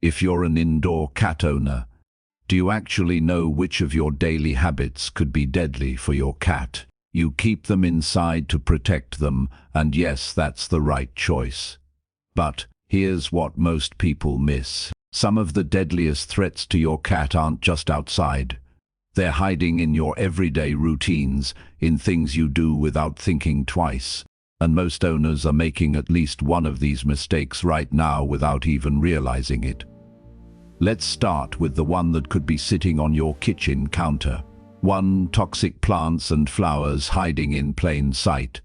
If you're an indoor cat owner, do you actually know which of your daily habits could be deadly for your cat? You keep them inside to protect them, and yes, that's the right choice. But here's what most people miss. Some of the deadliest threats to your cat aren't just outside. They're hiding in your everyday routines, in things you do without thinking twice. And most owners are making at least one of these mistakes right now without even realizing it. Let's start with the one that could be sitting on your kitchen counter. Toxic plants and flowers hiding in plain sight.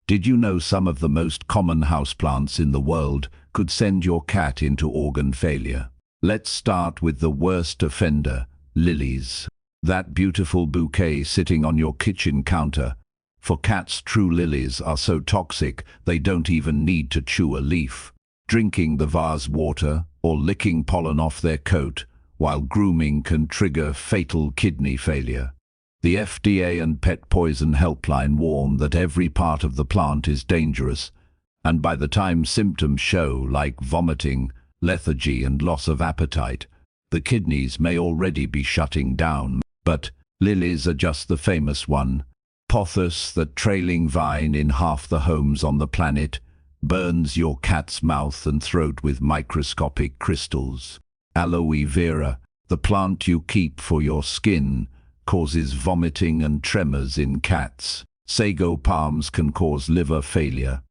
Did you know some of the most common houseplants in the world could send your cat into organ failure? Let's start with the worst offender, lilies. That beautiful bouquet sitting on your kitchen counter. For cats, true lilies are so toxic they don't even need to chew a leaf. Drinking the vase water or licking pollen off their coat while grooming can trigger fatal kidney failure. The FDA and Pet Poison Helpline warn that every part of the plant is dangerous, and by the time symptoms show, like vomiting, lethargy and loss of appetite, the kidneys may already be shutting down. But lilies are just the famous one. Pothos, the trailing vine in half the homes on the planet, burns your cat's mouth and throat with microscopic crystals. Aloe vera, the plant you keep for your skin, causes vomiting and tremors in cats. Sago palms can cause liver failure.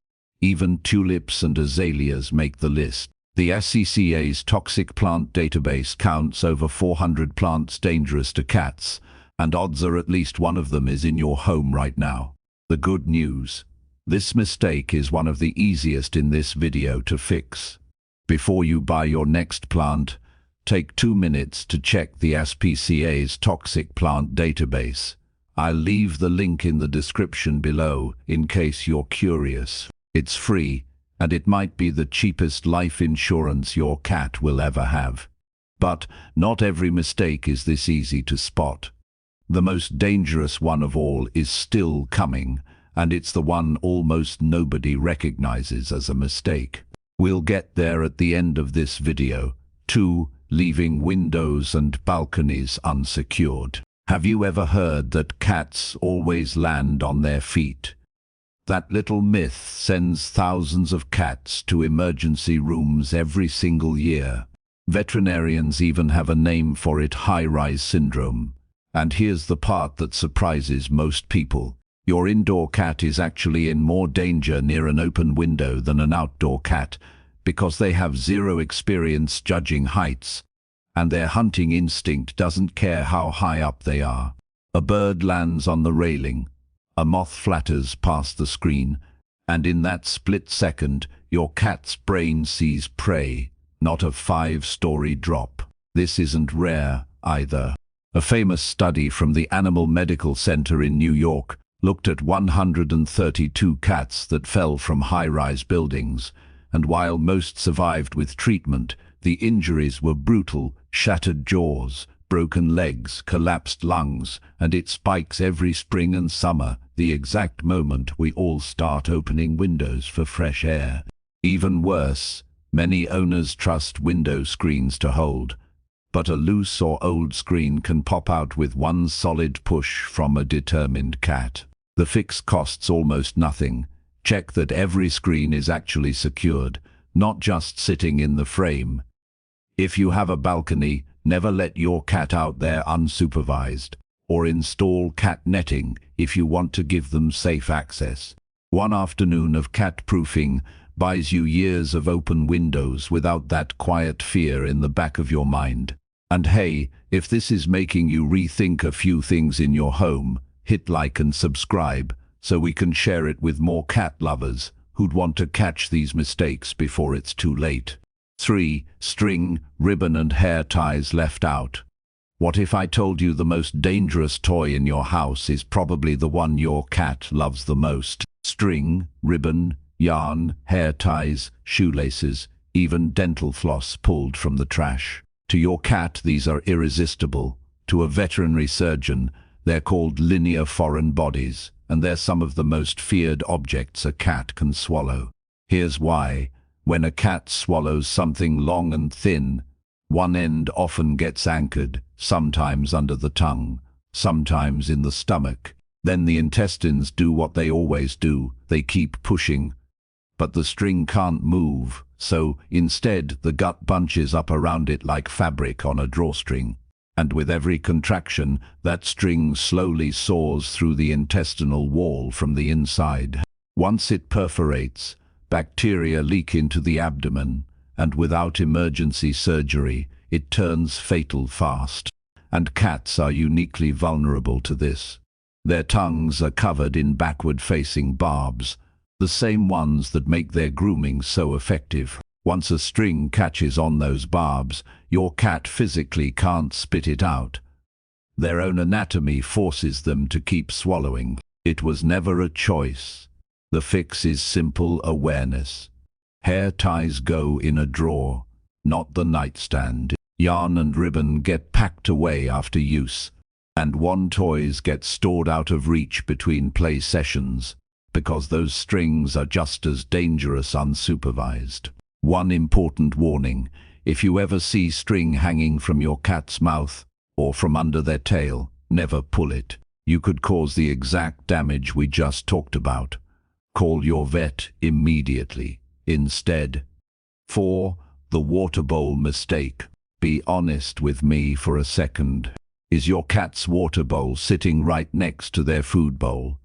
Even tulips and azaleas make the list. The SCCA's toxic plant database counts over 400 plants dangerous to cats, and odds are at least one of them is in your home right now. The good news: this mistake is one of the easiest in this video to fix. Before you buy your next plant, take 2 minutes to check the SPCA's toxic plant database. I'll leave the link in the description below in case you're curious. It's free, and it might be the cheapest life insurance your cat will ever have. But not every mistake is this easy to spot. The most dangerous one of all is still coming, and it's the one almost nobody recognizes as a mistake. We'll get there at the end of this video. 2. Leaving windows and balconies unsecured. Have you ever heard that cats always land on their feet? That little myth sends thousands of cats to emergency rooms every single year. Veterinarians even have a name for it: high-rise syndrome. And here's the part that surprises most people. Your indoor cat is actually in more danger near an open window than an outdoor cat, because they have zero experience judging heights, and their hunting instinct doesn't care how high up they are. A bird lands on the railing, a moth flatters past the screen, and in that split second, your cat's brain sees prey, not a 5-story drop. This isn't rare either. A famous study from the Animal Medical Center in New York looked at 132 cats that fell from high-rise buildings, and while most survived with treatment, the injuries were brutal: shattered jaws, broken legs, collapsed lungs, and it spikes every spring and summer, the exact moment we all start opening windows for fresh air. Even worse, many owners trust window screens to hold, but a loose or old screen can pop out with one solid push from a determined cat. The fix costs almost nothing. Check that every screen is actually secured, not just sitting in the frame. If you have a balcony, never let your cat out there unsupervised, or install cat netting if you want to give them safe access. One afternoon of cat-proofing buys you years of open windows without that quiet fear in the back of your mind. And hey, if this is making you rethink a few things in your home, hit like and subscribe so we can share it with more cat lovers who'd want to catch these mistakes before it's too late. 3. String, ribbon and hair ties left out. What if I told you the most dangerous toy in your house is probably the one your cat loves the most? String, ribbon, yarn, hair ties, shoelaces, even dental floss pulled from the trash. To your cat, these are irresistible. To a veterinary surgeon, they're called linear foreign bodies, and they're some of the most feared objects a cat can swallow. Here's why. When a cat swallows something long and thin, One end often gets anchored, sometimes under the tongue, sometimes in the stomach. Then the intestines do what they always do, they keep pushing. But the string can't move, so instead the gut bunches up around it like fabric on a drawstring. And with every contraction, that string slowly saws through the intestinal wall from the inside. Once it perforates, bacteria leak into the abdomen, and without emergency surgery, it turns fatal fast. And cats are uniquely vulnerable to this. Their tongues are covered in backward-facing barbs, the same ones that make their grooming so effective. Once a string catches on those barbs, your cat physically can't spit it out. Their own anatomy forces them to keep swallowing. It was never a choice. The fix is simple awareness. Hair ties go in a drawer, not the nightstand. Yarn and ribbon get packed away after use, and wand toys get stored out of reach between play sessions, because those strings are just as dangerous unsupervised. One important warning: if you ever see string hanging from your cat's mouth or from under their tail, never pull it. You could cause the exact damage we just talked about. Call your vet immediately. Instead. 4. The water bowl mistake. Be honest with me for a second. Is your cat's water bowl sitting right next to their food bowl?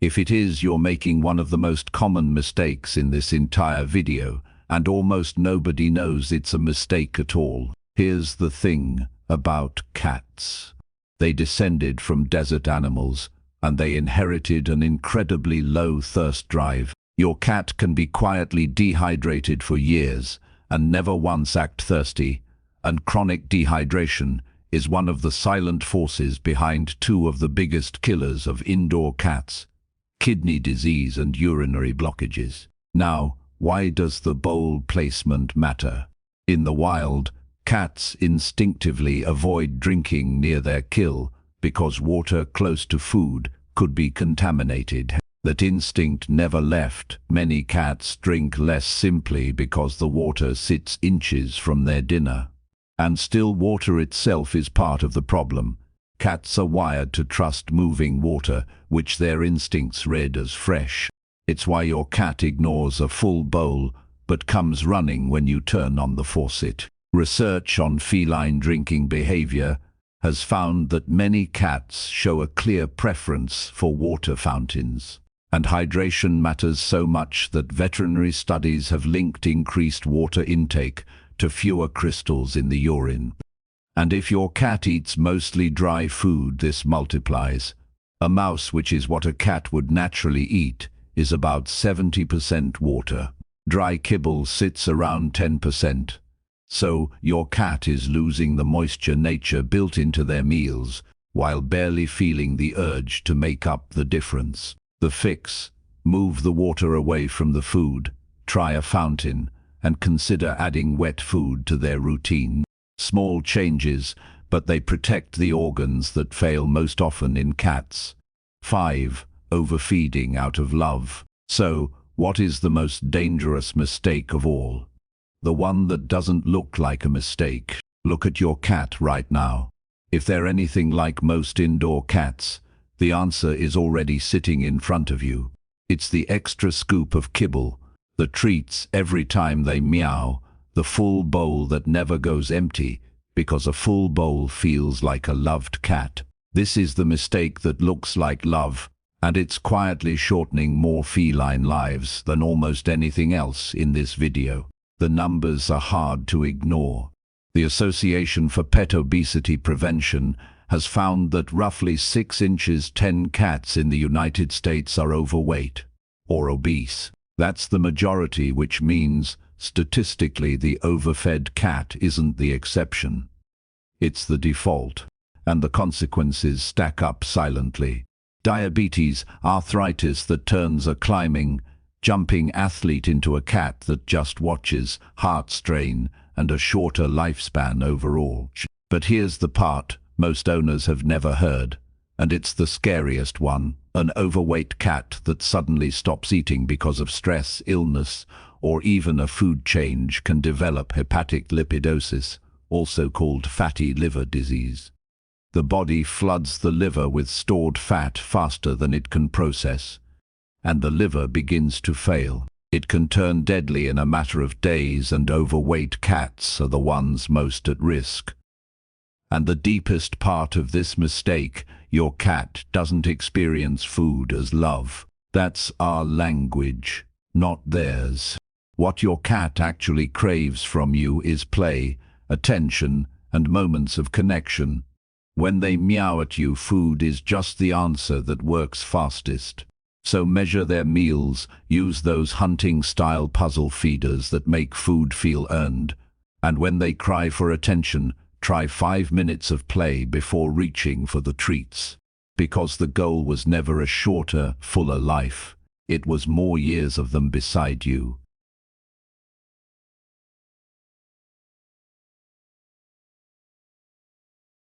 If it is, you're making one of the most common mistakes in this entire video, and almost nobody knows it's a mistake at all. Here's the thing about cats. They descended from desert animals, and they inherited an incredibly low thirst drive. Your cat can be quietly dehydrated for years and never once act thirsty, and chronic dehydration is one of the silent forces behind two of the biggest killers of indoor cats: kidney disease and urinary blockages. Now, why does the bowl placement matter? In the wild, cats instinctively avoid drinking near their kill because water close to food could be contaminated. That instinct never left. Many cats drink less simply because the water sits inches from their dinner. And still, water itself is part of the problem. Cats are wired to trust moving water, which their instincts read as fresh. It's why your cat ignores a full bowl, but comes running when you turn on the faucet. Research on feline drinking behavior has found that many cats show a clear preference for water fountains. And hydration matters so much that veterinary studies have linked increased water intake to fewer crystals in the urine. And if your cat eats mostly dry food, this multiplies. A mouse, which is what a cat would naturally eat, is about 70% water. Dry kibble sits around 10%. So your cat is losing the moisture nature built into their meals, while barely feeling the urge to make up the difference. The fix: move the water away from the food, try a fountain, and consider adding wet food to their routine. Small changes, but they protect the organs that fail most often in cats. 5. Overfeeding out of love. So, what is the most dangerous mistake of all? The one that doesn't look like a mistake. Look at your cat right now. If they're anything like most indoor cats, the answer is already sitting in front of you. It's the extra scoop of kibble, the treats every time they meow, the full bowl that never goes empty, because a full bowl feels like a loved cat. This is the mistake that looks like love, and it's quietly shortening more feline lives than almost anything else in this video. The numbers are hard to ignore. The Association for Pet Obesity Prevention has found that roughly 6 inches 10 cats in the United States are overweight or obese. That's the majority, which means, statistically, the overfed cat isn't the exception. It's the default, and the consequences stack up silently. Diabetes, arthritis that turns a climbing, jumping athlete into a cat that just watches, heart strain, and a shorter lifespan overall. But here's the part most owners have never heard, and it's the scariest one: an overweight cat that suddenly stops eating because of stress, illness, or even a food change can develop hepatic lipidosis, also called fatty liver disease. The body floods the liver with stored fat faster than it can process, and the liver begins to fail. It can turn deadly in a matter of days, and overweight cats are the ones most at risk. And the deepest part of this mistake, your cat doesn't experience food as love. That's our language, not theirs. What your cat actually craves from you is play, attention, and moments of connection. When they meow at you, food is just the answer that works fastest. So measure their meals, use those hunting-style puzzle feeders that make food feel earned. And when they cry for attention, try 5 minutes of play before reaching for the treats. Because the goal was never a shorter, fuller life. It was more years of them beside you.